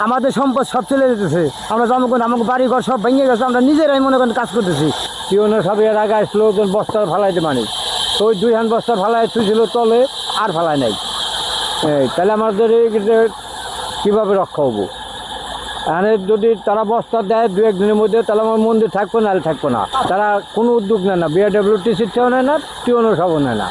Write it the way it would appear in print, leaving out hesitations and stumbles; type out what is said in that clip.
আমাদের সম্পদ সব চলে যেতেছে। আমরা জমা করি, আমাকে বাড়ি ঘর সব ভেঙে গেছে, আমরা নিজেরাই মনে করেন কাজ করতেছি। টিউনের সব এর আগে আসলো ওজন বস্তা ফালাইতে মানে, তো ওই 2 হ্যান্ড বস্তা ফালাই তুইছিল তলে, আর ফালাই নাই। তাহলে আমাদের কীভাবে রক্ষা হবো? এখানে যদি তারা বস্তা দেয় 2-1 দিনের মধ্যে, তাহলে আমার মন্দির থাকবো, নাহলে থাকবো না। তারা কোনো উদ্যোগ নেয় না, বিআরডব্লিউটিসির চেয়েও নেয় না, টিউনও সবও নেয় না।